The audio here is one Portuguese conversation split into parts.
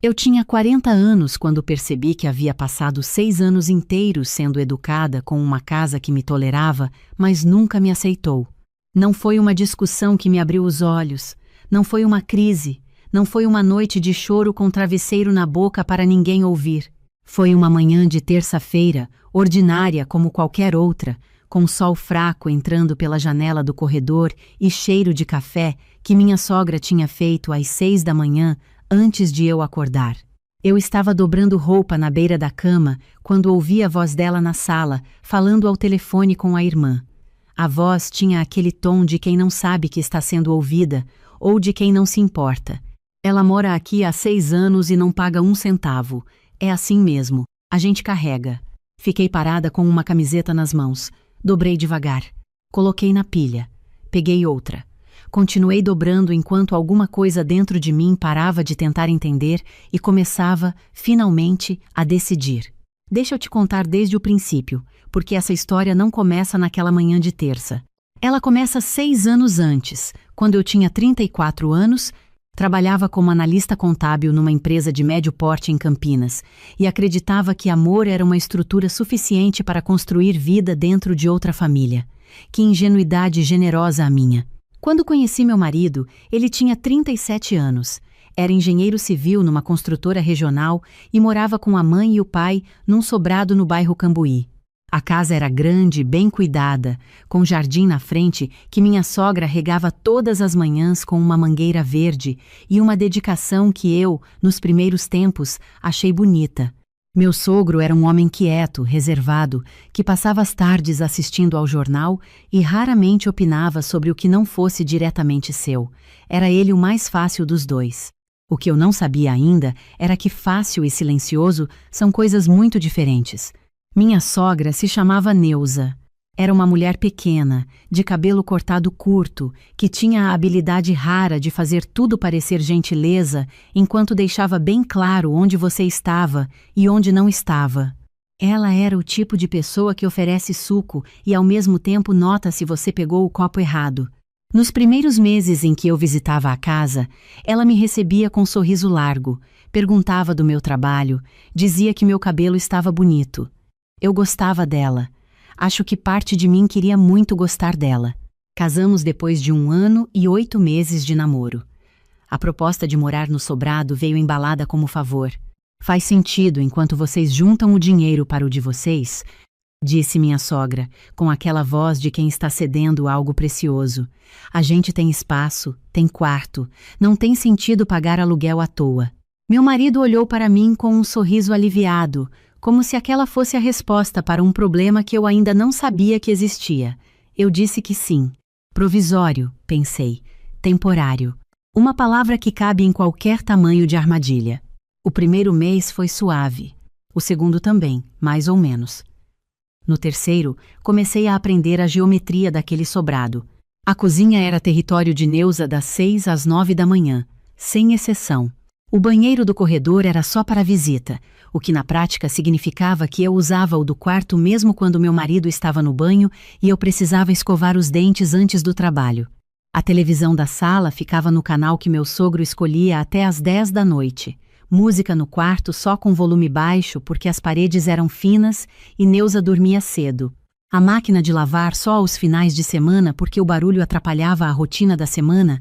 Eu tinha 40 anos quando percebi que havia passado 6 anos inteiros sendo educada com uma casa que me tolerava, mas nunca me aceitou. Não foi uma discussão que me abriu os olhos, não foi uma crise, não foi uma noite de choro com travesseiro na boca para ninguém ouvir. Foi uma manhã de terça-feira, ordinária como qualquer outra, com sol fraco entrando pela janela do corredor e cheiro de café que minha sogra tinha feito às 6 da manhã, antes de eu acordar. Eu estava dobrando roupa na beira da cama quando ouvi a voz dela na sala, falando ao telefone com a irmã. A voz tinha aquele tom de quem não sabe que está sendo ouvida ou de quem não se importa. Ela mora aqui há 6 anos e não paga 1 centavo. É assim mesmo. A gente carrega. Fiquei parada com uma camiseta nas mãos. Dobrei devagar. Coloquei na pilha. Peguei outra. Continuei dobrando enquanto alguma coisa dentro de mim parava de tentar entender e começava, finalmente, a decidir. Deixa eu te contar desde o princípio, porque essa história não começa naquela manhã de terça. Ela começa 6 anos antes, quando eu tinha 34 anos, trabalhava como analista contábil numa empresa de médio porte em Campinas e acreditava que amor era uma estrutura suficiente para construir vida dentro de outra família. Que ingenuidade generosa a minha! Quando conheci meu marido, ele tinha 37 anos. Era engenheiro civil numa construtora regional e morava com a mãe e o pai num sobrado no bairro Cambuí. A casa era grande, bem cuidada, com jardim na frente que minha sogra regava todas as manhãs com uma mangueira verde e uma dedicação que eu, nos primeiros tempos, achei bonita. Meu sogro era um homem quieto, reservado, que passava as tardes assistindo ao jornal e raramente opinava sobre o que não fosse diretamente seu. Era ele o mais fácil dos dois. O que eu não sabia ainda era que fácil e silencioso são coisas muito diferentes. Minha sogra se chamava Neuza. Era uma mulher pequena, de cabelo cortado curto, que tinha a habilidade rara de fazer tudo parecer gentileza, enquanto deixava bem claro onde você estava e onde não estava. Ela era o tipo de pessoa que oferece suco e ao mesmo tempo nota se você pegou o copo errado. Nos primeiros meses em que eu visitava a casa, ela me recebia com um sorriso largo, perguntava do meu trabalho, dizia que meu cabelo estava bonito. Eu gostava dela. Acho que parte de mim queria muito gostar dela. Casamos depois de 1 ano e 8 meses de namoro. A proposta de morar no sobrado veio embalada como favor. Faz sentido enquanto vocês juntam o dinheiro para o de vocês, disse minha sogra, com aquela voz de quem está cedendo algo precioso. A gente tem espaço, tem quarto, não tem sentido pagar aluguel à toa. Meu marido olhou para mim com um sorriso aliviado, como se aquela fosse a resposta para um problema que eu ainda não sabia que existia. Eu disse que sim. Provisório, pensei. Temporário. Uma palavra que cabe em qualquer tamanho de armadilha. O primeiro mês foi suave. O segundo também, mais ou menos. No terceiro, comecei a aprender a geometria daquele sobrado. A cozinha era território de Neuza das 6 às 9 da manhã, sem exceção. O banheiro do corredor era só para visita, o que na prática significava que eu usava o do quarto mesmo quando meu marido estava no banho e eu precisava escovar os dentes antes do trabalho. A televisão da sala ficava no canal que meu sogro escolhia até às 10 da noite. Música no quarto só com volume baixo porque as paredes eram finas e Neuza dormia cedo. A máquina de lavar só aos finais de semana porque o barulho atrapalhava a rotina da semana.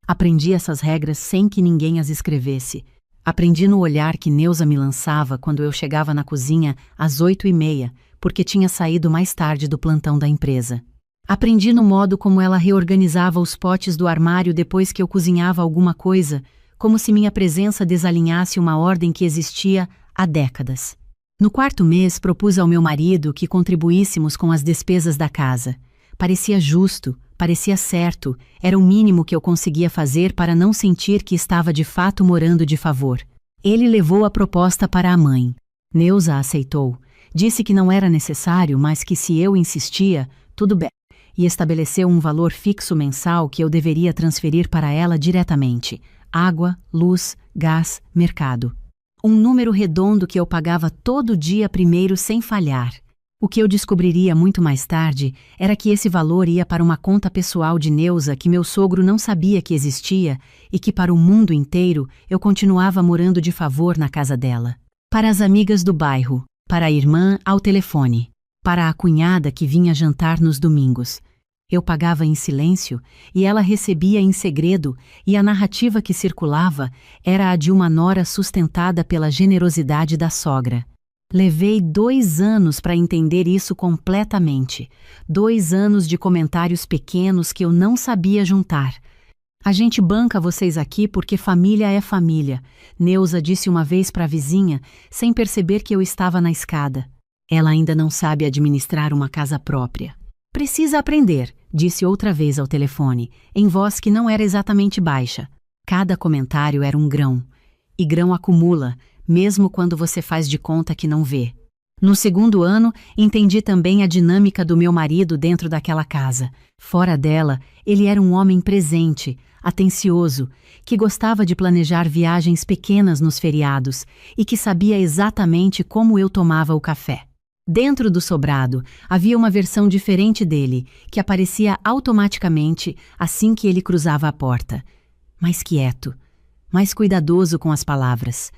Aprendi essas regras sem que ninguém as escrevesse. Aprendi no olhar que Neuza me lançava quando eu chegava na cozinha às 8h30, porque tinha saído mais tarde do plantão da empresa. Aprendi no modo como ela reorganizava os potes do armário depois que eu cozinhava alguma coisa, como se minha presença desalinhasse uma ordem que existia há décadas. No 4º mês, propus ao meu marido que contribuíssemos com as despesas da casa. Parecia justo, parecia certo, era o mínimo que eu conseguia fazer para não sentir que estava de fato morando de favor. Ele levou a proposta para a mãe. Neuza aceitou. Disse que não era necessário, mas que se eu insistia, tudo bem. E estabeleceu um valor fixo mensal que eu deveria transferir para ela diretamente. Água, luz, gás, mercado. Um número redondo que eu pagava todo dia primeiro sem falhar. O que eu descobriria muito mais tarde era que esse valor ia para uma conta pessoal de Neuza que meu sogro não sabia que existia e que para o mundo inteiro eu continuava morando de favor na casa dela. Para as amigas do bairro, para a irmã ao telefone, para a cunhada que vinha jantar nos domingos. Eu pagava em silêncio e ela recebia em segredo, e a narrativa que circulava era a de uma nora sustentada pela generosidade da sogra. Levei 2 anos para entender isso completamente. 2 anos de comentários pequenos que eu não sabia juntar. A gente banca vocês aqui porque família é família, Neuza disse uma vez para a vizinha, sem perceber que eu estava na escada. Ela ainda não sabe administrar uma casa própria. Precisa aprender, disse outra vez ao telefone, em voz que não era exatamente baixa. Cada comentário era um grão. E grão acumula, mesmo quando você faz de conta que não vê. No 2º ano, entendi também a dinâmica do meu marido dentro daquela casa. Fora dela, ele era um homem presente, atencioso, que gostava de planejar viagens pequenas nos feriados e que sabia exatamente como eu tomava o café. Dentro do sobrado, havia uma versão diferente dele, que aparecia automaticamente assim que ele cruzava a porta. Mais quieto, mais cuidadoso com as palavras.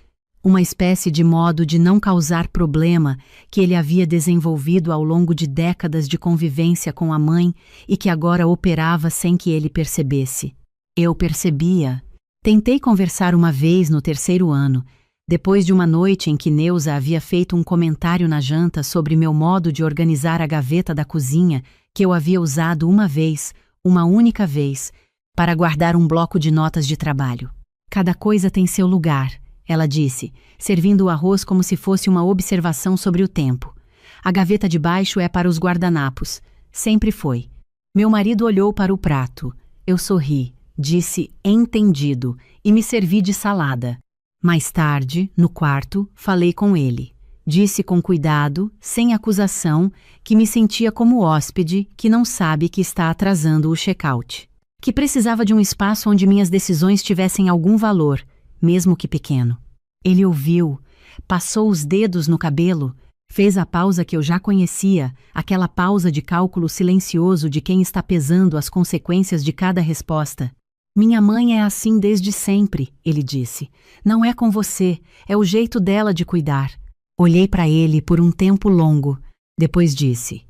Uma espécie de modo de não causar problema que ele havia desenvolvido ao longo de décadas de convivência com a mãe e que agora operava sem que ele percebesse. Eu percebia. Tentei conversar uma vez no 3º ano, depois de uma noite em que Neuza havia feito um comentário na janta sobre meu modo de organizar a gaveta da cozinha que eu havia usado uma vez, uma única vez, para guardar um bloco de notas de trabalho. Cada coisa tem seu lugar, ela disse, servindo o arroz como se fosse uma observação sobre o tempo. A gaveta de baixo é para os guardanapos. Sempre foi. Meu marido olhou para o prato. Eu sorri, disse entendido e me servi de salada. Mais tarde, no quarto, falei com ele. Disse com cuidado, sem acusação, que me sentia como hóspede que não sabe que está atrasando o check-out. Que precisava de um espaço onde minhas decisões tivessem algum valor, mesmo que pequeno. Ele ouviu, passou os dedos no cabelo, fez a pausa que eu já conhecia, aquela pausa de cálculo silencioso de quem está pesando as consequências de cada resposta. Minha mãe é assim desde sempre, ele disse. Não é com você, é o jeito dela de cuidar. Olhei para ele por um tempo longo. Depois disse: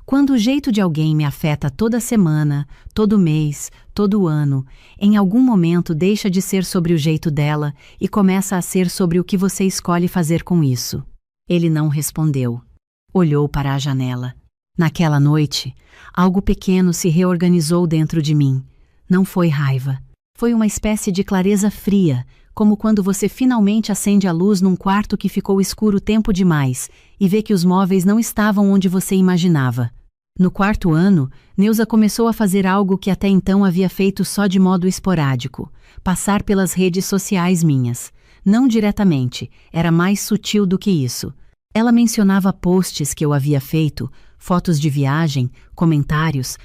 quando o jeito de alguém me afeta toda semana, todo mês, todo ano, em algum momento deixa de ser sobre o jeito dela e começa a ser sobre o que você escolhe fazer com isso. Ele não respondeu. Olhou para a janela. Naquela noite, algo pequeno se reorganizou dentro de mim. Não foi raiva. Foi uma espécie de clareza fria, como quando você finalmente acende a luz num quarto que ficou escuro tempo demais e vê que os móveis não estavam onde você imaginava. No 4º ano, Neuza começou a fazer algo que até então havia feito só de modo esporádico, passar pelas redes sociais minhas. Não diretamente, era mais sutil do que isso. Ela mencionava posts que eu havia feito, fotos de viagem, comentários.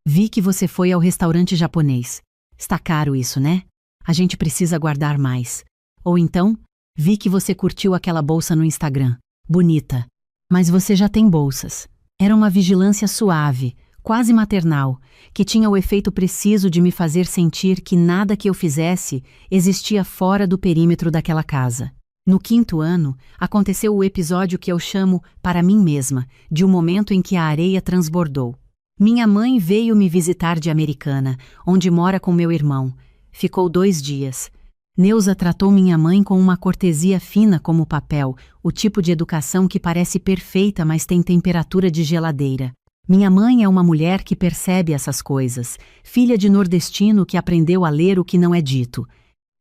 Vi que você foi ao restaurante japonês. Está caro isso, né? A gente precisa guardar mais. Ou então, vi que você curtiu aquela bolsa no Instagram. Bonita. Mas você já tem bolsas. Era uma vigilância suave, quase maternal, que tinha o efeito preciso de me fazer sentir que nada que eu fizesse existia fora do perímetro daquela casa. No 5º ano, aconteceu o episódio que eu chamo para mim mesma, de um momento em que a areia transbordou. Minha mãe veio me visitar de Americana, onde mora com meu irmão. Ficou 2 dias. Neuza tratou minha mãe com uma cortesia fina como papel, o tipo de educação que parece perfeita, mas tem temperatura de geladeira. Minha mãe é uma mulher que percebe essas coisas, filha de nordestino que aprendeu a ler o que não é dito.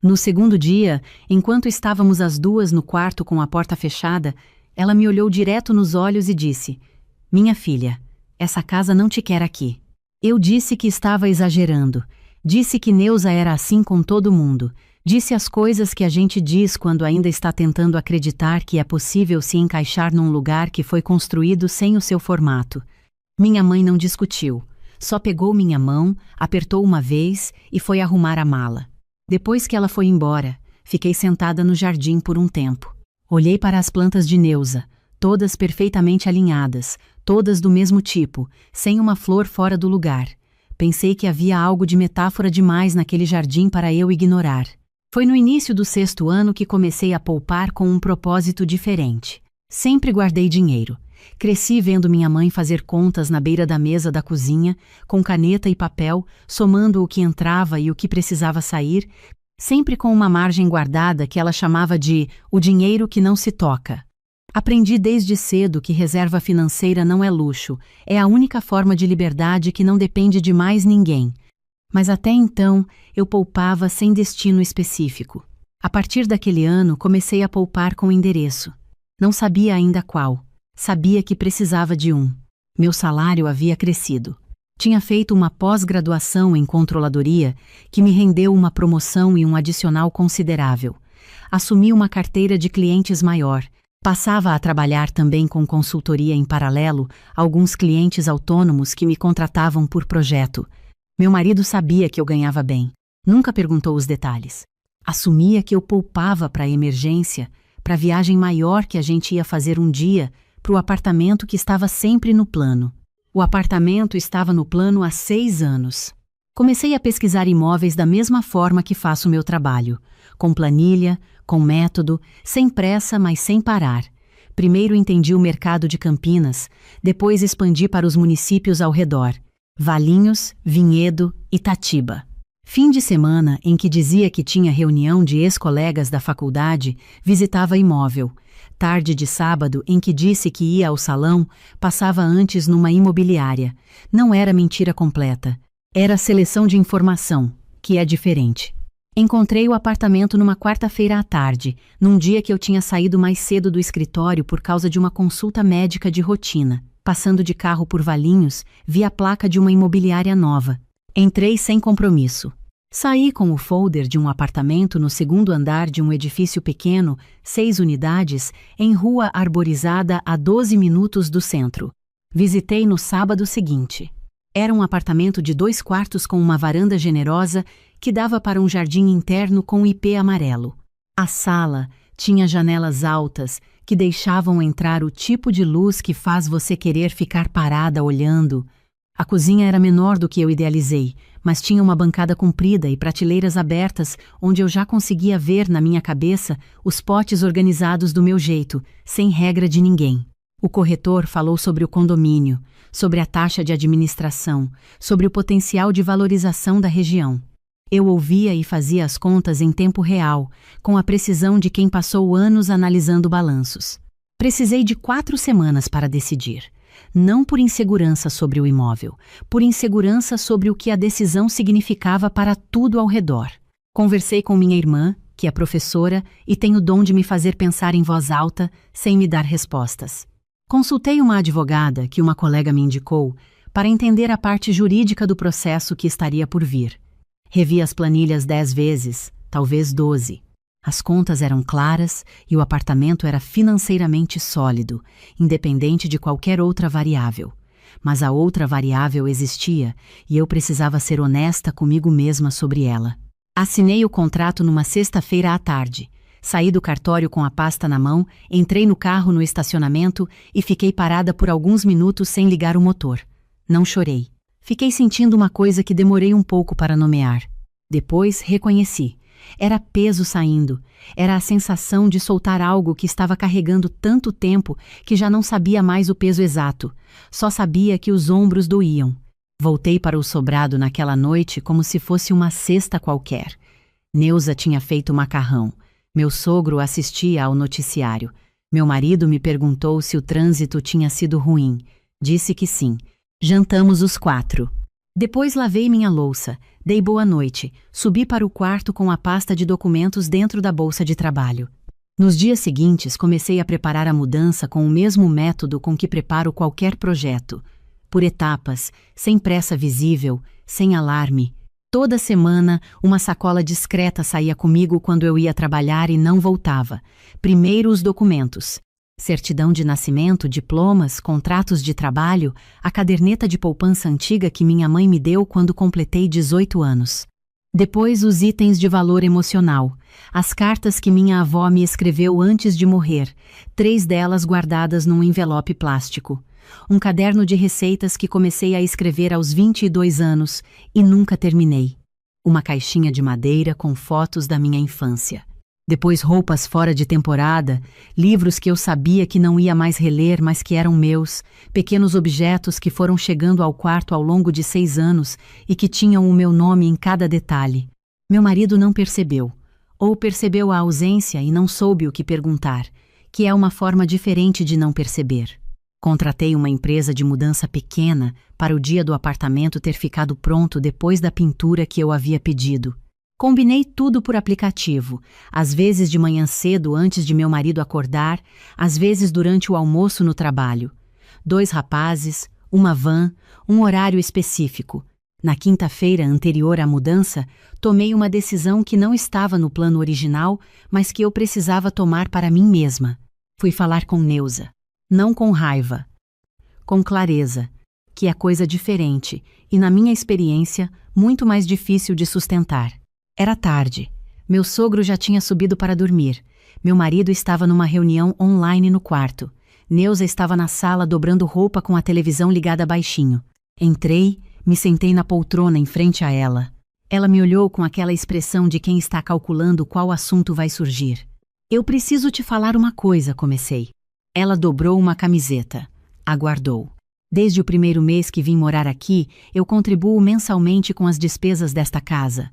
No 2º dia, enquanto estávamos as duas no quarto com a porta fechada, ela me olhou direto nos olhos e disse: minha filha, essa casa não te quer aqui. Eu disse que estava exagerando. Disse que Neuza era assim com todo mundo. Disse as coisas que a gente diz quando ainda está tentando acreditar que é possível se encaixar num lugar que foi construído sem o seu formato. Minha mãe não discutiu. Só pegou minha mão, apertou uma vez e foi arrumar a mala. Depois que ela foi embora, fiquei sentada no jardim por um tempo. Olhei para as plantas de Neuza, todas perfeitamente alinhadas, todas do mesmo tipo, sem uma flor fora do lugar. Pensei que havia algo de metáfora demais naquele jardim para eu ignorar. Foi no início do 6º ano que comecei a poupar com um propósito diferente. Sempre guardei dinheiro. Cresci vendo minha mãe fazer contas na beira da mesa da cozinha, com caneta e papel, somando o que entrava e o que precisava sair, sempre com uma margem guardada que ela chamava de o dinheiro que não se toca. Aprendi desde cedo que reserva financeira não é luxo, é a única forma de liberdade que não depende de mais ninguém. Mas até então, eu poupava sem destino específico. A partir daquele ano, comecei a poupar com endereço. Não sabia ainda qual. Sabia que precisava de um. Meu salário havia crescido. Tinha feito uma pós-graduação em controladoria que me rendeu uma promoção e um adicional considerável. Assumi uma carteira de clientes maior. Passava a trabalhar também com consultoria em paralelo, alguns clientes autônomos que me contratavam por projeto. Meu marido sabia que eu ganhava bem. Nunca perguntou os detalhes. Assumia que eu poupava para a emergência, para a viagem maior que a gente ia fazer um dia, para o apartamento que estava sempre no plano. O apartamento estava no plano há 6 anos. Comecei a pesquisar imóveis da mesma forma que faço meu trabalho, com planilha, com método, sem pressa, mas sem parar. Primeiro entendi o mercado de Campinas, depois expandi para os municípios ao redor, Valinhos, Vinhedo, Itatiba. Fim de semana em que dizia que tinha reunião de ex-colegas da faculdade, visitava imóvel. Tarde de sábado em que disse que ia ao salão, passava antes numa imobiliária. Não era mentira completa. Era seleção de informação, que é diferente. Encontrei o apartamento numa quarta-feira à tarde, num dia que eu tinha saído mais cedo do escritório por causa de uma consulta médica de rotina. Passando de carro por Valinhos, vi a placa de uma imobiliária nova. Entrei sem compromisso. Saí com o folder de um apartamento no 2º andar de um edifício pequeno, 6 unidades, em rua arborizada a 12 minutos do centro. Visitei no sábado seguinte. Era um apartamento de 2 quartos com uma varanda generosa que dava para um jardim interno com ipê amarelo. A sala tinha janelas altas que deixavam entrar o tipo de luz que faz você querer ficar parada olhando. A cozinha era menor do que eu idealizei, mas tinha uma bancada comprida e prateleiras abertas onde eu já conseguia ver na minha cabeça os potes organizados do meu jeito, sem regra de ninguém. O corretor falou sobre o condomínio, sobre a taxa de administração, sobre o potencial de valorização da região. Eu ouvia e fazia as contas em tempo real, com a precisão de quem passou anos analisando balanços. Precisei de 4 semanas para decidir. Não por insegurança sobre o imóvel, por insegurança sobre o que a decisão significava para tudo ao redor. Conversei com minha irmã, que é professora e tem o dom de me fazer pensar em voz alta, sem me dar respostas. Consultei uma advogada que uma colega me indicou para entender a parte jurídica do processo que estaria por vir. Revi as planilhas 10 vezes, talvez 12. As contas eram claras e o apartamento era financeiramente sólido, independente de qualquer outra variável. Mas a outra variável existia e eu precisava ser honesta comigo mesma sobre ela. Assinei o contrato numa sexta-feira à tarde. Saí do cartório com a pasta na mão, entrei no carro no estacionamento e fiquei parada por alguns minutos sem ligar o motor. Não chorei. Fiquei sentindo uma coisa que demorei um pouco para nomear. Depois reconheci. Era peso saindo. Era a sensação de soltar algo que estava carregando tanto tempo que já não sabia mais o peso exato. Só sabia que os ombros doíam. Voltei para o sobrado naquela noite como se fosse uma cesta qualquer. Neuza tinha feito macarrão. Meu sogro assistia ao noticiário. Meu marido me perguntou se o trânsito tinha sido ruim. Disse que sim. Jantamos os 4. Depois lavei minha louça, dei boa noite, subi para o quarto com a pasta de documentos dentro da bolsa de trabalho. Nos dias seguintes, comecei a preparar a mudança com o mesmo método com que preparo qualquer projeto. Por etapas, sem pressa visível, sem alarme. Toda semana, uma sacola discreta saía comigo quando eu ia trabalhar e não voltava. Primeiro os documentos. Certidão de nascimento, diplomas, contratos de trabalho, a caderneta de poupança antiga que minha mãe me deu quando completei 18 anos. Depois, os itens de valor emocional. As cartas que minha avó me escreveu antes de morrer, 3 delas guardadas num envelope plástico. Um caderno de receitas que comecei a escrever aos 22 anos e nunca terminei. Uma caixinha de madeira com fotos da minha infância. Depois, roupas fora de temporada, livros que eu sabia que não ia mais reler, mas que eram meus, pequenos objetos que foram chegando ao quarto ao longo de 6 anos e que tinham o meu nome em cada detalhe. Meu marido não percebeu, ou percebeu a ausência e não soube o que perguntar, que é uma forma diferente de não perceber. Contratei uma empresa de mudança pequena para o dia do apartamento ter ficado pronto depois da pintura que eu havia pedido. Combinei tudo por aplicativo, às vezes de manhã cedo antes de meu marido acordar, às vezes durante o almoço no trabalho. 2 rapazes, uma van, um horário específico. Na quinta-feira anterior à mudança, tomei uma decisão que não estava no plano original, mas que eu precisava tomar para mim mesma. Fui falar com Neuza. Não com raiva. Com clareza, que é coisa diferente e, na minha experiência, muito mais difícil de sustentar. Era tarde. Meu sogro já tinha subido para dormir. Meu marido estava numa reunião online no quarto. Neuza estava na sala dobrando roupa com a televisão ligada baixinho. Entrei, me sentei na poltrona em frente a ela. Ela me olhou com aquela expressão de quem está calculando qual assunto vai surgir. Eu preciso te falar uma coisa, comecei. Ela dobrou uma camiseta. Aguardou. Desde o primeiro mês que vim morar aqui, eu contribuo mensalmente com as despesas desta casa.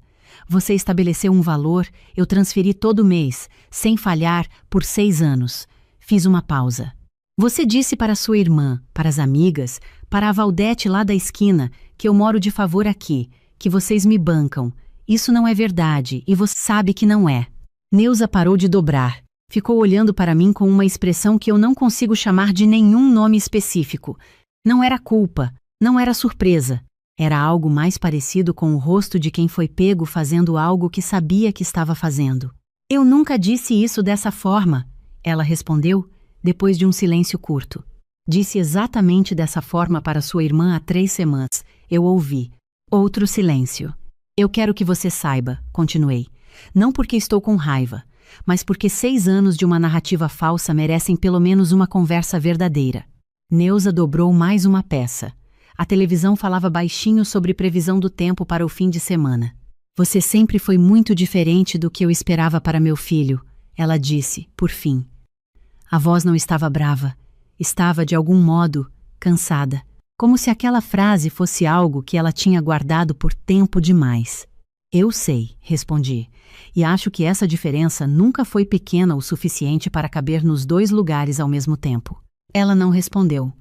Você estabeleceu um valor, eu transferi todo mês, sem falhar, por 6 anos. Fiz uma pausa. Você disse para sua irmã, para as amigas, para a Valdete lá da esquina, que eu moro de favor aqui, que vocês me bancam. Isso não é verdade, e você sabe que não é. Neuza parou de dobrar. Ficou olhando para mim com uma expressão que eu não consigo chamar de nenhum nome específico. Não era culpa, não era surpresa. Era algo mais parecido com o rosto de quem foi pego fazendo algo que sabia que estava fazendo. Eu nunca disse isso dessa forma, ela respondeu, depois de um silêncio curto. Disse exatamente dessa forma para sua irmã há 3 semanas. Eu ouvi. Outro silêncio. Eu quero que você saiba, continuei. Não porque estou com raiva, mas porque 6 anos de uma narrativa falsa merecem pelo menos uma conversa verdadeira. Neuza dobrou mais uma peça. A televisão falava baixinho sobre previsão do tempo para o fim de semana. Você sempre foi muito diferente do que eu esperava para meu filho, ela disse, por fim. A voz não estava brava. Estava, de algum modo, cansada. Como se aquela frase fosse algo que ela tinha guardado por tempo demais. Eu sei, respondi, e acho que essa diferença nunca foi pequena o suficiente para caber nos 2 lugares ao mesmo tempo. Ela não respondeu.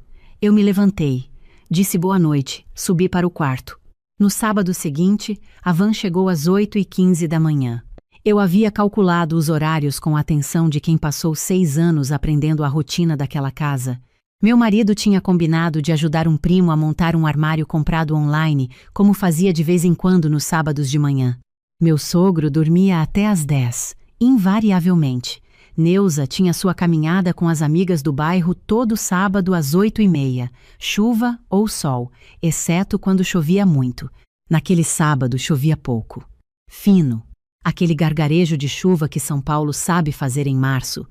Eu me levantei. Disse boa noite, subi para o quarto. No sábado seguinte, a van chegou às 8h15 da manhã. Eu havia calculado os horários com a atenção de quem passou 6 anos aprendendo a rotina daquela casa. Meu marido tinha combinado de ajudar um primo a montar um armário comprado online, como fazia de vez em quando nos sábados de manhã. Meu sogro dormia até às 10, invariavelmente. Neuza tinha sua caminhada com as amigas do bairro todo sábado às 8h30, chuva ou sol, exceto quando chovia muito. Naquele sábado chovia pouco. Fino. Aquele gargarejo de chuva que São Paulo sabe fazer em março.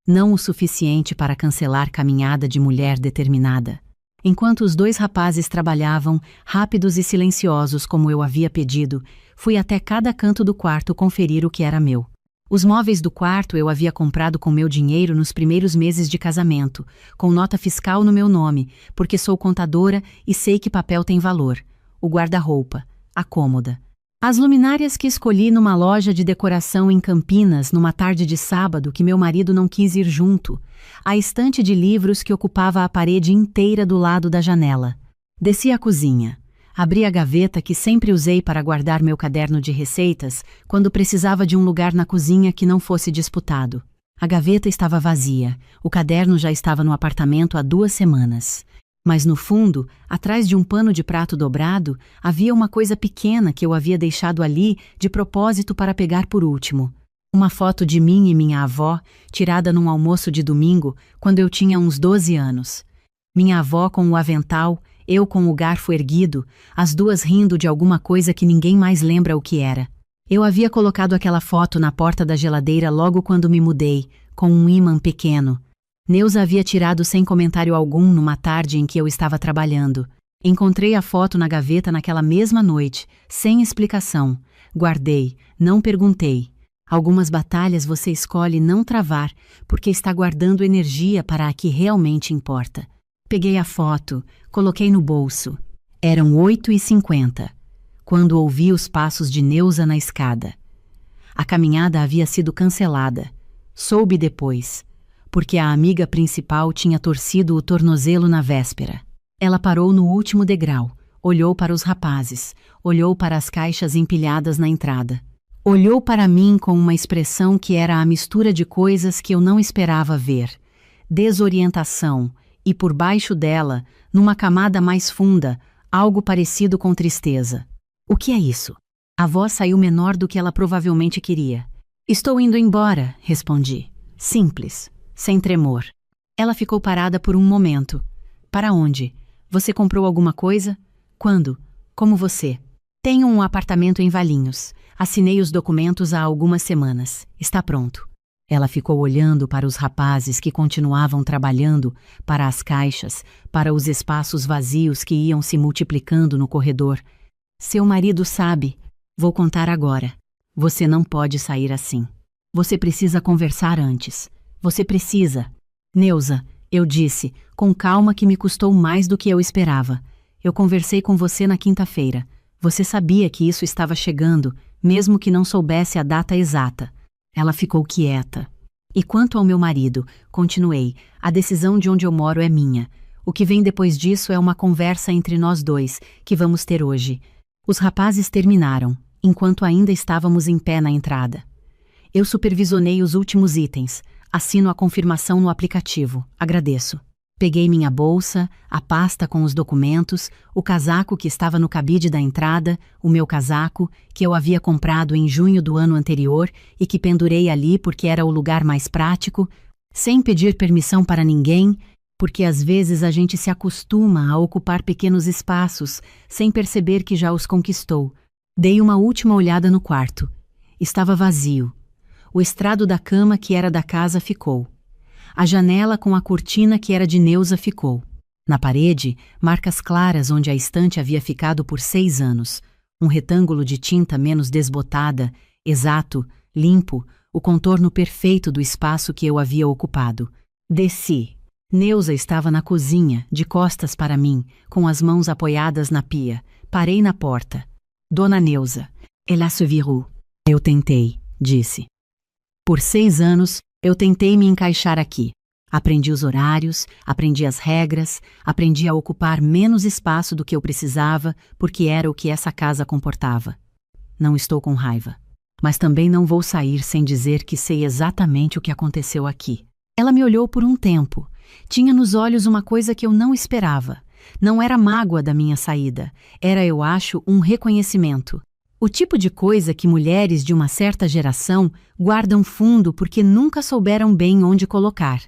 Não o suficiente para cancelar caminhada de mulher determinada. Enquanto os 2 rapazes trabalhavam, rápidos e silenciosos como eu havia pedido, fui até cada canto do quarto conferir o que era meu. Os móveis do quarto eu havia comprado com meu dinheiro nos primeiros meses de casamento, com nota fiscal no meu nome, porque sou contadora e sei que papel tem valor. O guarda-roupa, a cômoda. As luminárias que escolhi numa loja de decoração em Campinas numa tarde de sábado que meu marido não quis ir junto. A estante de livros que ocupava a parede inteira do lado da janela. Desci à cozinha. Abri a gaveta que sempre usei para guardar meu caderno de receitas quando precisava de um lugar na cozinha que não fosse disputado. A gaveta estava vazia, o caderno já estava no apartamento há 2 semanas. Mas no fundo, atrás de um pano de prato dobrado, havia uma coisa pequena que eu havia deixado ali de propósito para pegar por último. Uma foto de mim e minha avó, tirada num almoço de domingo, quando eu tinha uns 12 anos. Minha avó com o avental, eu com o garfo erguido, as 2 rindo de alguma coisa que ninguém mais lembra o que era. Eu havia colocado aquela foto na porta da geladeira logo quando me mudei, com um ímã pequeno. Neuza havia tirado sem comentário algum numa tarde em que eu estava trabalhando. Encontrei a foto na gaveta naquela mesma noite, sem explicação. Guardei, não perguntei. Algumas batalhas você escolhe não travar, porque está guardando energia para a que realmente importa. Peguei a foto, coloquei no bolso. Eram 8h50, quando ouvi os passos de Neuza na escada. A caminhada havia sido cancelada. Soube depois, porque a amiga principal tinha torcido o tornozelo na véspera. Ela parou no último degrau, olhou para os rapazes, olhou para as caixas empilhadas na entrada. Olhou para mim com uma expressão que era a mistura de coisas que eu não esperava ver. Desorientação, e por baixo dela, numa camada mais funda, algo parecido com tristeza. O que é isso? A voz saiu menor do que ela provavelmente queria. Estou indo embora, respondi. Simples, sem tremor. Ela ficou parada por um momento. Para onde? Você comprou alguma coisa? Quando? Como você? Tenho um apartamento em Valinhos. Assinei os documentos há algumas semanas. Está pronto. Ela ficou olhando para os rapazes que continuavam trabalhando, para as caixas, para os espaços vazios que iam se multiplicando no corredor. Seu marido sabe. Vou contar agora. Você não pode sair assim. Você precisa conversar antes. Você precisa. Neuza, eu disse, com calma que me custou mais do que eu esperava. Eu conversei com você na quinta-feira. Você sabia que isso estava chegando, mesmo que não soubesse a data exata. Ela ficou quieta. E quanto ao meu marido, continuei, a decisão de onde eu moro é minha. O que vem depois disso é uma conversa entre nós dois, que vamos ter hoje. Os rapazes terminaram, enquanto ainda estávamos em pé na entrada. Eu supervisionei os últimos itens. Assino a confirmação no aplicativo. Agradeço. Peguei minha bolsa, a pasta com os documentos, o casaco que estava no cabide da entrada, o meu casaco, que eu havia comprado em junho do ano anterior e que pendurei ali porque era o lugar mais prático, sem pedir permissão para ninguém, porque às vezes a gente se acostuma a ocupar pequenos espaços, sem perceber que já os conquistou. Dei uma última olhada no quarto. Estava vazio. O estrado da cama que era da casa ficou. A janela com a cortina que era de Neuza ficou. Na parede, marcas claras onde a estante havia ficado por 6 anos. Um retângulo de tinta menos desbotada, exato, limpo, o contorno perfeito do espaço que eu havia ocupado. Desci. Neuza estava na cozinha, de costas para mim, com as mãos apoiadas na pia. Parei na porta. Dona Neuza, ela se virou. Eu tentei, disse. Por 6 anos, eu tentei me encaixar aqui. Aprendi os horários, aprendi as regras, aprendi a ocupar menos espaço do que eu precisava, porque era o que essa casa comportava. Não estou com raiva. Mas também não vou sair sem dizer que sei exatamente o que aconteceu aqui. Ela me olhou por um tempo. Tinha nos olhos uma coisa que eu não esperava. Não era mágoa da minha saída. Era, eu acho, um reconhecimento. O tipo de coisa que mulheres de uma certa geração guardam fundo porque nunca souberam bem onde colocar.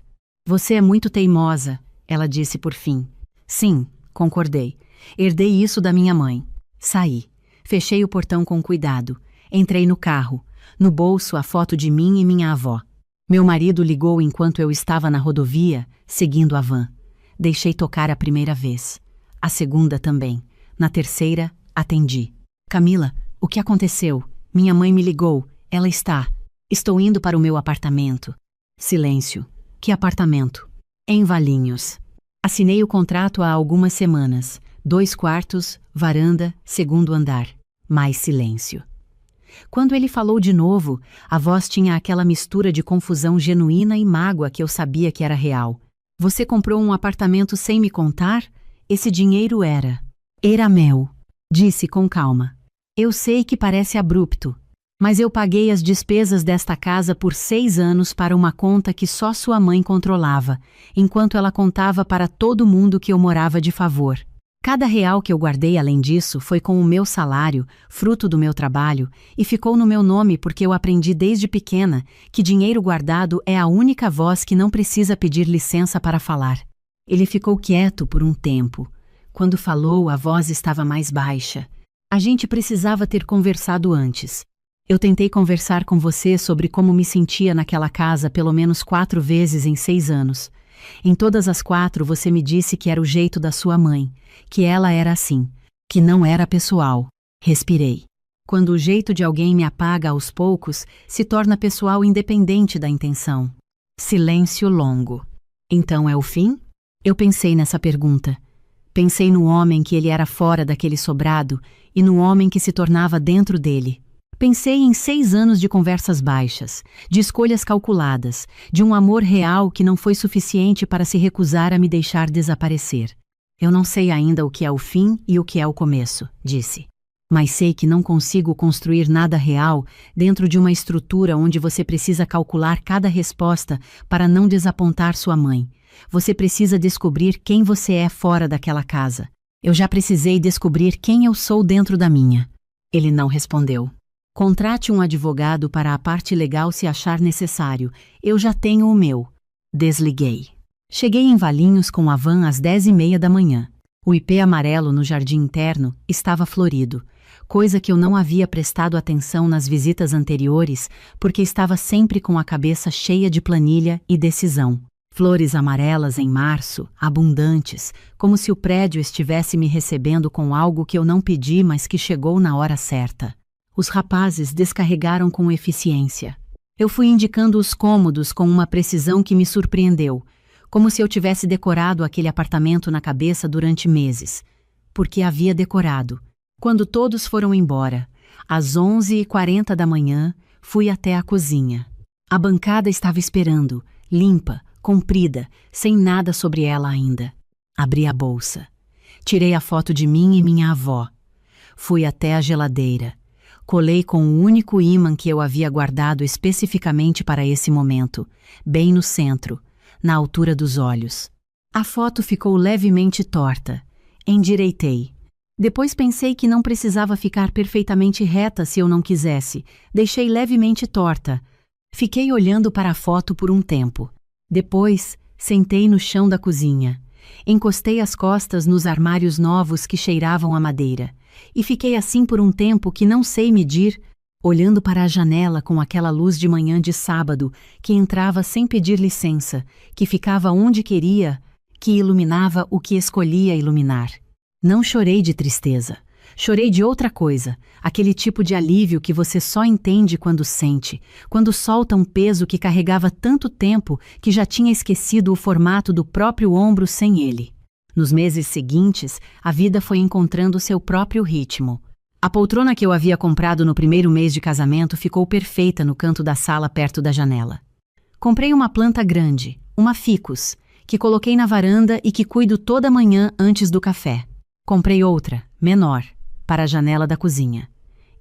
Você é muito teimosa, ela disse por fim. Sim, concordei. Herdei isso da minha mãe. Saí. Fechei o portão com cuidado. Entrei no carro. No bolso a foto de mim e minha avó. Meu marido ligou enquanto eu estava na rodovia, seguindo a van. Deixei tocar a primeira vez. A segunda também. Na terceira, atendi. Camila, o que aconteceu? Minha mãe me ligou. Ela está. Estou indo para o meu apartamento. Silêncio. Que apartamento? Em Valinhos. Assinei o contrato há algumas semanas. 2 quartos, varanda, 2º andar. Mais silêncio. Quando ele falou de novo, a voz tinha aquela mistura de confusão genuína e mágoa que eu sabia que era real. Você comprou um apartamento sem me contar? Esse dinheiro era meu. Disse com calma. Eu sei que parece abrupto, mas eu paguei as despesas desta casa por 6 anos para uma conta que só sua mãe controlava, enquanto ela contava para todo mundo que eu morava de favor. Cada real que eu guardei além disso foi com o meu salário, fruto do meu trabalho, e ficou no meu nome porque eu aprendi desde pequena que dinheiro guardado é a única voz que não precisa pedir licença para falar. Ele ficou quieto por um tempo. Quando falou, a voz estava mais baixa. A gente precisava ter conversado antes. Eu tentei conversar com você sobre como me sentia naquela casa pelo menos 4 vezes em 6 anos. Em todas as 4 você me disse que era o jeito da sua mãe, que ela era assim, que não era pessoal. Respirei. Quando o jeito de alguém me apaga aos poucos, se torna pessoal independente da intenção. Silêncio longo. Então é o fim? Eu pensei nessa pergunta. Pensei no homem que ele era fora daquele sobrado e no homem que se tornava dentro dele. Pensei em 6 anos de conversas baixas, de escolhas calculadas, de um amor real que não foi suficiente para se recusar a me deixar desaparecer. Eu não sei ainda o que é o fim e o que é o começo, disse. Mas sei que não consigo construir nada real dentro de uma estrutura onde você precisa calcular cada resposta para não desapontar sua mãe. Você precisa descobrir quem você é fora daquela casa. Eu já precisei descobrir quem eu sou dentro da minha. Ele não respondeu. Contrate um advogado para a parte legal se achar necessário. Eu já tenho o meu. Desliguei. Cheguei em Valinhos com a van às 10h30 da manhã. O ipê amarelo no jardim interno estava florido, coisa que eu não havia prestado atenção nas visitas anteriores porque estava sempre com a cabeça cheia de planilha e decisão. Flores amarelas em março, abundantes, como se o prédio estivesse me recebendo com algo que eu não pedi, mas que chegou na hora certa. Os rapazes descarregaram com eficiência. Eu fui indicando os cômodos com uma precisão que me surpreendeu, como se eu tivesse decorado aquele apartamento na cabeça durante meses. Porque havia decorado. Quando todos foram embora, às 11h40 da manhã, fui até a cozinha. A bancada estava esperando, limpa, comprida, sem nada sobre ela ainda. Abri a bolsa. Tirei a foto de mim e minha avó. Fui até a geladeira. Colei com o único ímã que eu havia guardado especificamente para esse momento, bem no centro, na altura dos olhos. A foto ficou levemente torta. Endireitei. Depois pensei que não precisava ficar perfeitamente reta se eu não quisesse. Deixei levemente torta. Fiquei olhando para a foto por um tempo. Depois, sentei no chão da cozinha. Encostei as costas nos armários novos que cheiravam a madeira. E fiquei assim por um tempo que não sei medir, olhando para a janela com aquela luz de manhã de sábado que entrava sem pedir licença, que ficava onde queria, que iluminava o que escolhia iluminar. Não chorei de tristeza. Chorei de outra coisa, aquele tipo de alívio que você só entende quando sente, quando solta um peso que carregava tanto tempo que já tinha esquecido o formato do próprio ombro sem ele. Nos meses seguintes, a vida foi encontrando seu próprio ritmo. A poltrona que eu havia comprado no primeiro mês de casamento ficou perfeita no canto da sala perto da janela. Comprei uma planta grande, uma ficus, que coloquei na varanda e que cuido toda manhã antes do café. Comprei outra, menor, para a janela da cozinha.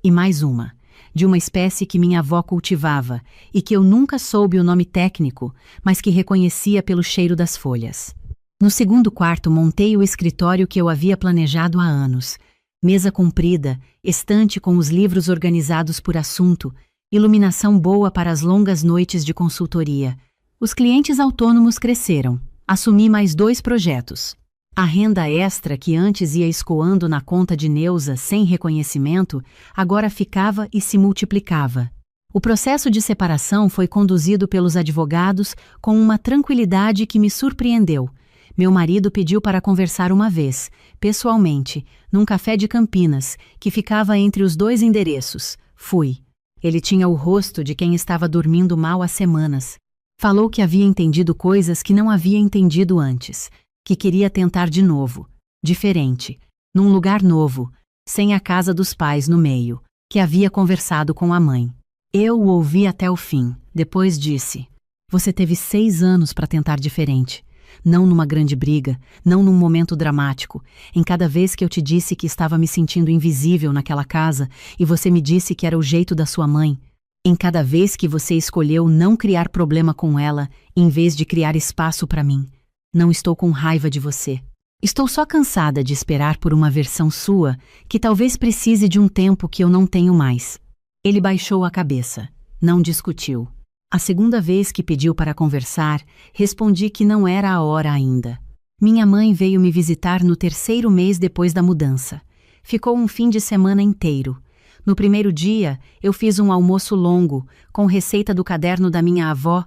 E mais uma, de uma espécie que minha avó cultivava e que eu nunca soube o nome técnico, mas que reconhecia pelo cheiro das folhas. No segundo quarto montei o escritório que eu havia planejado há anos. Mesa comprida, estante com os livros organizados por assunto, iluminação boa para as longas noites de consultoria. Os clientes autônomos cresceram. Assumi mais 2 projetos. A renda extra que antes ia escoando na conta de Neuza sem reconhecimento, agora ficava e se multiplicava. O processo de separação foi conduzido pelos advogados com uma tranquilidade que me surpreendeu. Meu marido pediu para conversar uma vez, pessoalmente, num café de Campinas, que ficava entre os 2 endereços. Fui. Ele tinha o rosto de quem estava dormindo mal há semanas. Falou que havia entendido coisas que não havia entendido antes, que queria tentar de novo, diferente, num lugar novo, sem a casa dos pais no meio, que havia conversado com a mãe. Eu o ouvi até o fim, depois disse: "Você teve 6 anos para tentar diferente. Não numa grande briga, não num momento dramático. Em cada vez que eu te disse que estava me sentindo invisível naquela casa e você me disse que era o jeito da sua mãe. Em cada vez que você escolheu não criar problema com ela, em vez de criar espaço para mim. Não estou com raiva de você. Estou só cansada de esperar por uma versão sua que talvez precise de um tempo que eu não tenho mais." Ele baixou a cabeça. Não discutiu. A segunda vez que pediu para conversar, respondi que não era a hora ainda. Minha mãe veio me visitar no 3º mês depois da mudança. Ficou um fim de semana inteiro. No primeiro dia, eu fiz um almoço longo, com receita do caderno da minha avó,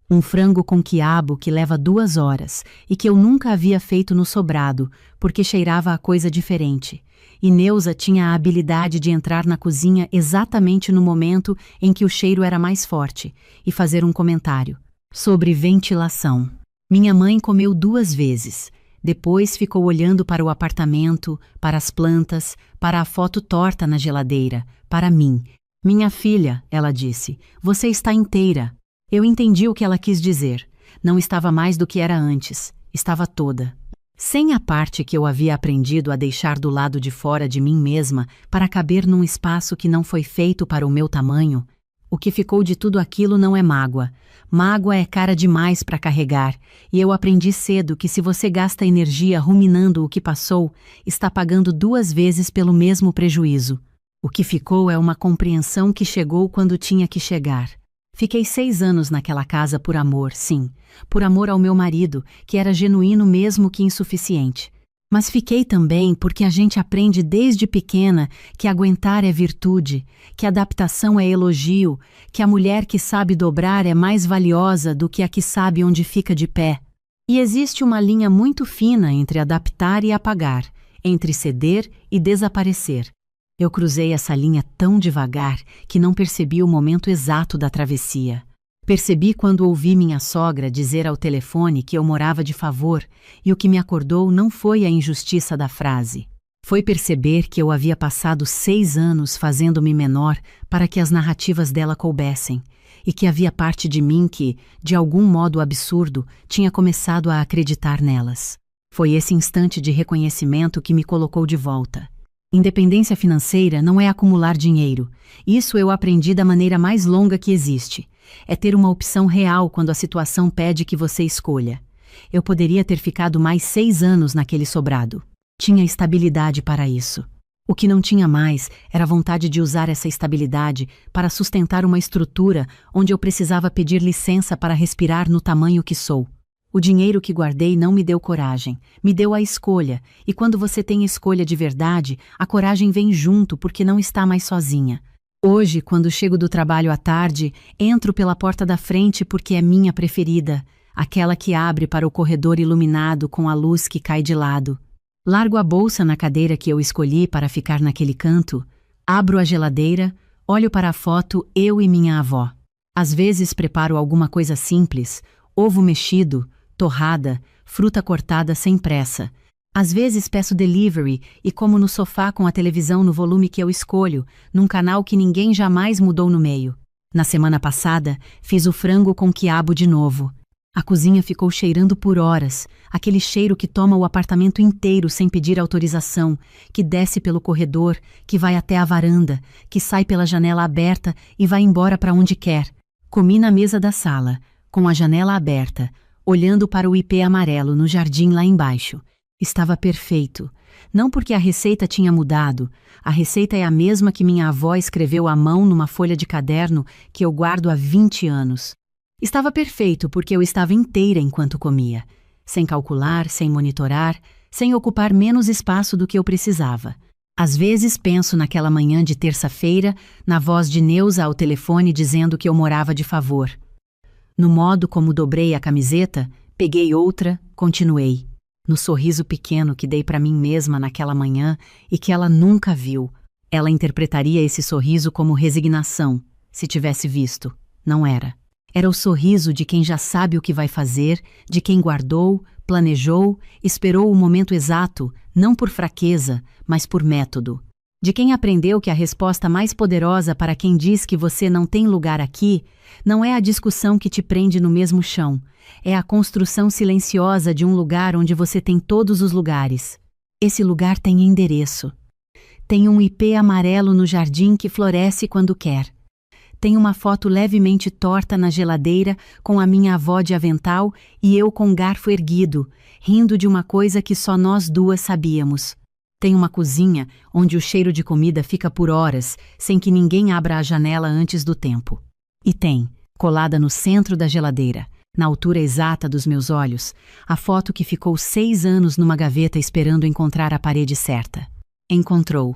um frango com quiabo que leva 2 horas e que eu nunca havia feito no sobrado, porque cheirava a coisa diferente. E Neuza tinha a habilidade de entrar na cozinha exatamente no momento em que o cheiro era mais forte e fazer um comentário sobre ventilação. Minha mãe comeu 2 vezes. Depois ficou olhando para o apartamento, para as plantas, para a foto torta na geladeira, para mim. Minha filha, ela disse, você está inteira. Eu entendi o que ela quis dizer. Não estava mais do que era antes. Estava toda. Sem a parte que eu havia aprendido a deixar do lado de fora de mim mesma para caber num espaço que não foi feito para o meu tamanho, o que ficou de tudo aquilo não é mágoa. Mágoa é cara demais para carregar, e eu aprendi cedo que se você gasta energia ruminando o que passou, está pagando 2 vezes pelo mesmo prejuízo. O que ficou é uma compreensão que chegou quando tinha que chegar. Fiquei 6 anos naquela casa por amor, sim, por amor ao meu marido, que era genuíno mesmo que insuficiente. Mas fiquei também porque a gente aprende desde pequena que aguentar é virtude, que adaptação é elogio, que a mulher que sabe dobrar é mais valiosa do que a que sabe onde fica de pé. E existe uma linha muito fina entre adaptar e apagar, entre ceder e desaparecer. Eu cruzei essa linha tão devagar que não percebi o momento exato da travessia. Percebi quando ouvi minha sogra dizer ao telefone que eu morava de favor, e o que me acordou não foi a injustiça da frase. Foi perceber que eu havia passado 6 anos fazendo-me menor para que as narrativas dela coubessem, e que havia parte de mim que, de algum modo absurdo, tinha começado a acreditar nelas. Foi esse instante de reconhecimento que me colocou de volta. Independência financeira não é acumular dinheiro. Isso eu aprendi da maneira mais longa que existe. É ter uma opção real quando a situação pede que você escolha. Eu poderia ter ficado mais 6 anos naquele sobrado. Tinha estabilidade para isso. O que não tinha mais era a vontade de usar essa estabilidade para sustentar uma estrutura onde eu precisava pedir licença para respirar no tamanho que sou. O dinheiro que guardei não me deu coragem, me deu a escolha, e quando você tem escolha de verdade, a coragem vem junto porque não está mais sozinha. Hoje, quando chego do trabalho à tarde, entro pela porta da frente porque é minha preferida, aquela que abre para o corredor iluminado com a luz que cai de lado. Largo a bolsa na cadeira que eu escolhi para ficar naquele canto, abro a geladeira, olho para a foto eu e minha avó. Às vezes preparo alguma coisa simples, ovo mexido, torrada, fruta cortada sem pressa. Às vezes peço delivery e como no sofá com a televisão no volume que eu escolho, num canal que ninguém jamais mudou no meio. Na semana passada, fiz o frango com quiabo de novo. A cozinha ficou cheirando por horas, aquele cheiro que toma o apartamento inteiro sem pedir autorização, que desce pelo corredor, que vai até a varanda, que sai pela janela aberta e vai embora para onde quer. Comi na mesa da sala, com a janela aberta, olhando para o ipê amarelo no jardim lá embaixo. Estava perfeito. Não porque a receita tinha mudado. A receita é a mesma que minha avó escreveu à mão numa folha de caderno que eu guardo há 20 anos. Estava perfeito porque eu estava inteira enquanto comia. Sem calcular, sem monitorar, sem ocupar menos espaço do que eu precisava. Às vezes penso naquela manhã de terça-feira, na voz de Neuza ao telefone dizendo que eu morava de favor. No modo como dobrei a camiseta, peguei outra, continuei. No sorriso pequeno que dei para mim mesma naquela manhã e que ela nunca viu. Ela interpretaria esse sorriso como resignação, se tivesse visto. Não era. Era o sorriso de quem já sabe o que vai fazer, de quem guardou, planejou, esperou o momento exato, não por fraqueza, mas por método. De quem aprendeu que a resposta mais poderosa para quem diz que você não tem lugar aqui não é a discussão que te prende no mesmo chão, é a construção silenciosa de um lugar onde você tem todos os lugares. Esse lugar tem endereço. Tem um ipê amarelo no jardim que floresce quando quer. Tem uma foto levemente torta na geladeira com a minha avó de avental e eu com garfo erguido, rindo de uma coisa que só nós 2 sabíamos. Tem uma cozinha onde o cheiro de comida fica por horas, sem que ninguém abra a janela antes do tempo. E tem, colada no centro da geladeira, na altura exata dos meus olhos, a foto que ficou 6 anos numa gaveta esperando encontrar a parede certa. Encontrou.